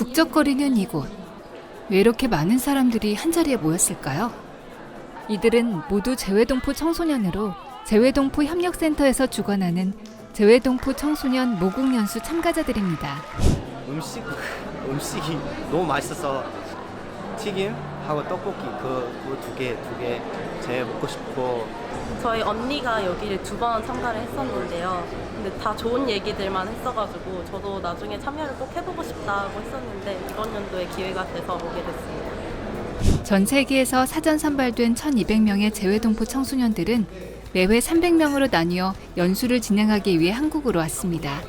북적거리는 이곳. 왜 이렇게 많은 사람들이 한자리에 모였을까요? 이들은 모두 재외동포 청소년으로 재외동포 협력센터에서 주관하는 재외동포 청소년 모국연수 참가자들입니다. 음식이 너무 맛있어서 튀김하고 떡볶이 그 두 개 제일 먹고 싶고. 저희 언니가 여기를 2번 참가를 했었는데요. 근데 다 좋은 얘기들만 했어가지고 저도 나중에 참여를 꼭 해보고 싶다고 했었는데 이번 연도에 기회가 돼서 오게 됐습니다. 전 세계에서 사전 선발된 1,200명의 재외동포 청소년들은 매회 300명으로 나뉘어 연수를 진행하기 위해 한국으로 왔습니다.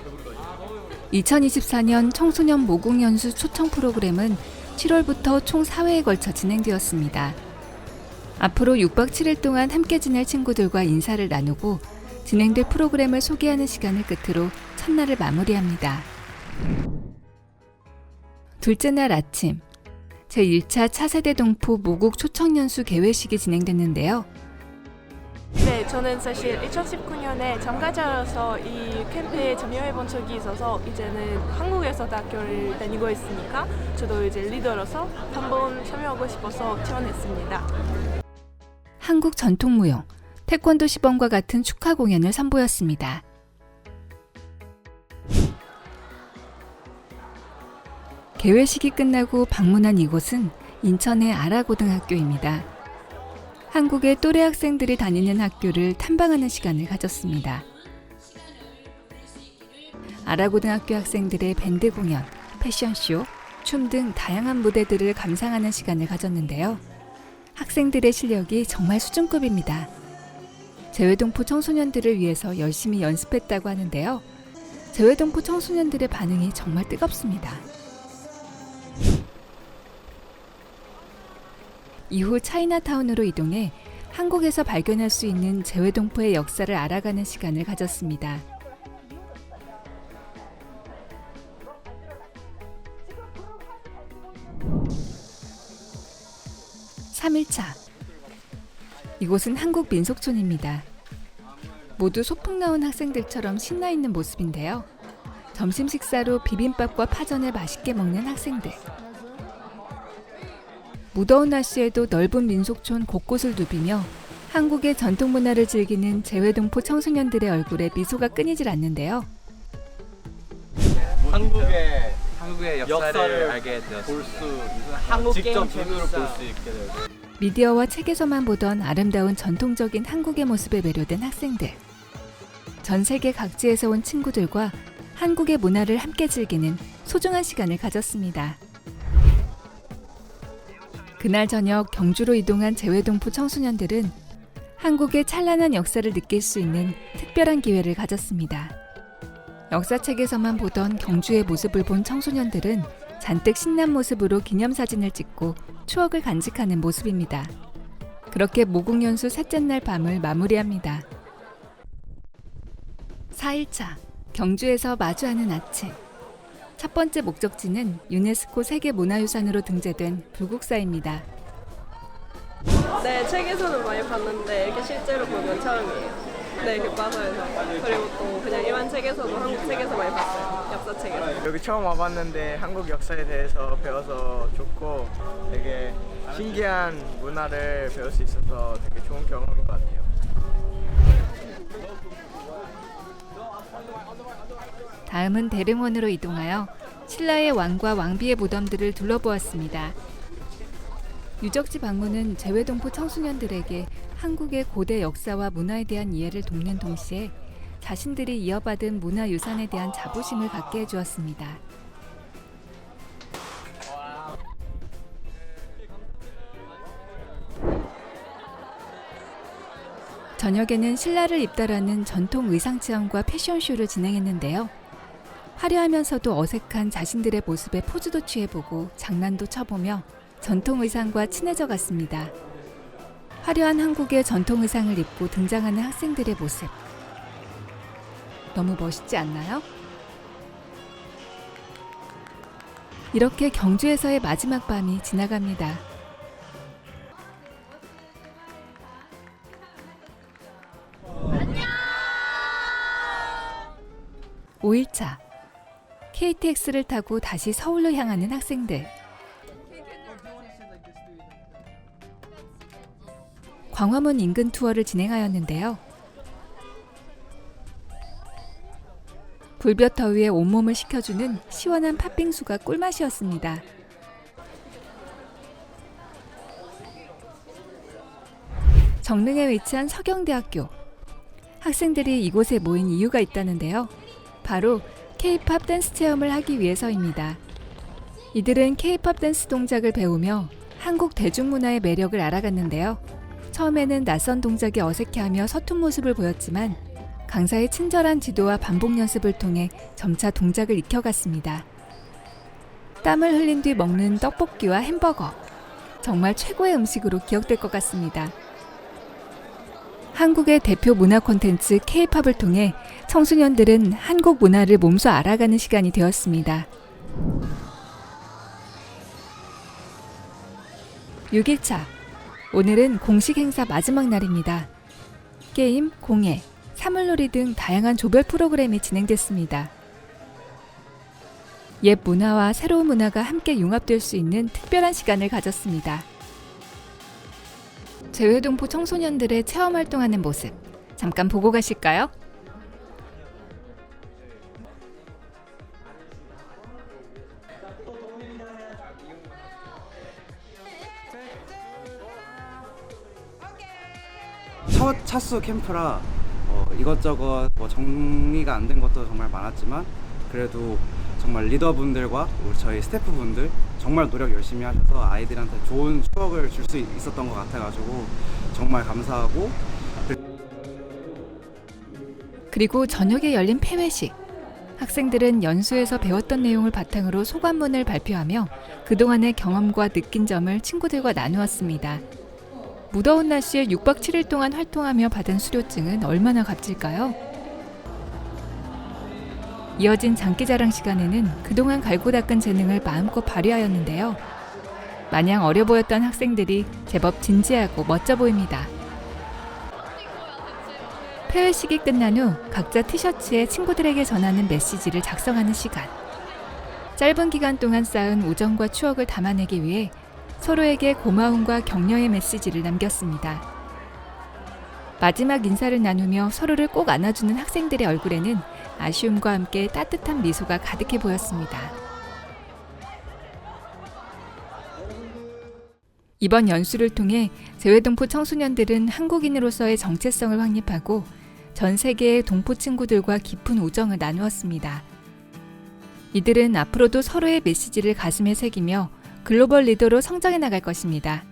2024년 청소년 모국연수 초청 프로그램은 7월부터 총 4회에 걸쳐 진행되었습니다. 앞으로 6박 7일 동안 함께 지낼 친구들과 인사를 나누고 진행될 프로그램을 소개하는 시간을 끝으로 첫날을 마무리합니다. 둘째 날 아침, 제1차 차세대 동포 모국 초청연수 개회식이 진행됐는데요. 네, 저는 사실 2019년에 참가자로서 이 캠프에 참여해 본 적이 있어서 이제는 한국에서 대학교를 다니고 있으니까 저도 이제 리더로서 한번 참여하고 싶어서 지원했습니다. 한국 전통무용, 태권도 시범과 같은 축하 공연을 선보였습니다. 개회식이 끝나고 방문한 이곳은 인천의 아라고등학교입니다. 한국의 또래 학생들이 다니는 학교를 탐방하는 시간을 가졌습니다. 아라고등학교 학생들의 밴드 공연, 패션쇼, 춤 등 다양한 무대들을 감상하는 시간을 가졌는데요. 학생들의 실력이 정말 수준급입니다. 재외동포 청소년들을 위해서 열심히 연습했다고 하는데요. 재외동포 청소년들의 반응이 정말 뜨겁습니다. 이후 차이나타운으로 이동해 한국에서 발견할 수 있는 재외동포의 역사를 알아가는 시간을 가졌습니다. (3일차) 이곳은 한국 민속촌입니다. 모두 소풍 나온 학생들처럼 신나 있는 모습인데요. 점심 식사로 비빔밥과 파전을 맛있게 먹는 학생들. 무더운 날씨에도 넓은 민속촌 곳곳을 누비며 한국의 전통 문화를 즐기는 재외동포 청소년들의 얼굴에 미소가 끊이질 않는데요. 한국의 역사를 알게 되었습니다. 직접 눈으로 볼 수 있게 되고. 미디어와 책에서만 보던 아름다운 전통적인 한국의 모습에 매료된 학생들. 전 세계 각지에서 온 친구들과 한국의 문화를 함께 즐기는 소중한 시간을 가졌습니다. 그날 저녁 경주로 이동한 재외동포 청소년들은 한국의 찬란한 역사를 느낄 수 있는 특별한 기회를 가졌습니다. 역사책에서만 보던 경주의 모습을 본 청소년들은 잔뜩 신난 모습으로 기념사진을 찍고 추억을 간직하는 모습입니다. 그렇게 모국연수 셋째 날 밤을 마무리합니다. 4일차 경주에서 마주하는 아침. 첫 번째 목적지는 유네스코 세계문화유산으로 등재된 불국사입니다. 네, 책에서는 많이 봤는데 이렇게 실제로 보면 처음이에요. 네, 교과서에서. 그리고 또 그냥 일반 책에서도 한국 책에서 많이 봤어요. 역사책에서. 여기 처음 와봤는데 한국 역사에 대해서 배워서 좋고 되게 신기한 문화를 배울 수 있어서 되게 좋은 경험인 것 같아요. 다음은 대릉원으로 이동하여 신라의 왕과 왕비의 무덤들을 둘러보았습니다. 유적지 방문은 재외동포 청소년들에게 한국의 고대 역사와 문화에 대한 이해를 돕는 동시에 자신들이 이어받은 문화유산에 대한 자부심을 갖게 해주었습니다. 저녁에는 신라를 입달하는 전통 의상 체험과 패션쇼를 진행했는데요. 화려하면서도 어색한 자신들의 모습에 포즈도 취해보고 장난도 쳐보며 전통 의상과 친해져 갔습니다. 화려한 한국의 전통 의상을 입고 등장하는 학생들의 모습. 너무 멋있지 않나요? 이렇게 경주에서의 마지막 밤이 지나갑니다. 5일차 KTX를 타고 다시 서울로 향하는 학생들. 광화문 인근 투어를 진행하였는데요. 불볕 더위에 온몸을 식혀주는 시원한 팥빙수가 꿀맛이었습니다. 정릉에 위치한 서경대학교. 학생들이 이곳에 모인 이유가 있다는데요. 바로 K-팝 댄스 체험을 하기 위해서입니다. 이들은 K-팝 댄스 동작을 배우며 한국 대중문화의 매력을 알아갔는데요. 처음에는 낯선 동작이 어색해하며 서툰 모습을 보였지만 강사의 친절한 지도와 반복 연습을 통해 점차 동작을 익혀갔습니다. 땀을 흘린 뒤 먹는 떡볶이와 햄버거. 정말 최고의 음식으로 기억될 것 같습니다. 한국의 대표 문화 콘텐츠 K-팝을 통해 청소년들은 한국 문화를 몸소 알아가는 시간이 되었습니다. 6일차. 오늘은 공식 행사 마지막 날입니다. 게임, 공예, 사물놀이 등 다양한 조별 프로그램이 진행됐습니다. 옛 문화와 새로운 문화가 함께 융합될 수 있는 특별한 시간을 가졌습니다. 제외동포 청소년들의 체험활동하는 모습 잠깐 보고 가실까요? 첫 차수 캠프라 이것저것 정리가 안 된 것도 정말 많았지만 그래도 정말 리더분들과 저희 스태프분들 정말 노력 열심히 하셔서 아이들한테 좋은 추억을 줄 수 있었던 것 같아가지고 정말 감사하고. 그리고 저녁에 열린 폐회식. 학생들은 연수에서 배웠던 내용을 바탕으로 소감문을 발표하며 그동안의 경험과 느낀 점을 친구들과 나누었습니다. 무더운 날씨에 6박 7일 동안 활동하며 받은 수료증은 얼마나 값질까요? 이어진 장기자랑 시간에는 그동안 갈고 닦은 재능을 마음껏 발휘하였는데요. 마냥 어려 보였던 학생들이 제법 진지하고 멋져 보입니다. 폐회식이 끝난 후 각자 티셔츠에 친구들에게 전하는 메시지를 작성하는 시간. 짧은 기간 동안 쌓은 우정과 추억을 담아내기 위해 서로에게 고마움과 격려의 메시지를 남겼습니다. 마지막 인사를 나누며 서로를 꼭 안아주는 학생들의 얼굴에는 아쉬움과 함께 따뜻한 미소가 가득해 보였습니다. 이번 연수를 통해 제외동포 청소년들은 한국인으로서의 정체성을 확립하고 전 세계의 동포 친구들과 깊은 우정을 나누었습니다. 이들은 앞으로도 서로의 메시지를 가슴에 새기며 글로벌 리더로 성장해 나갈 것입니다.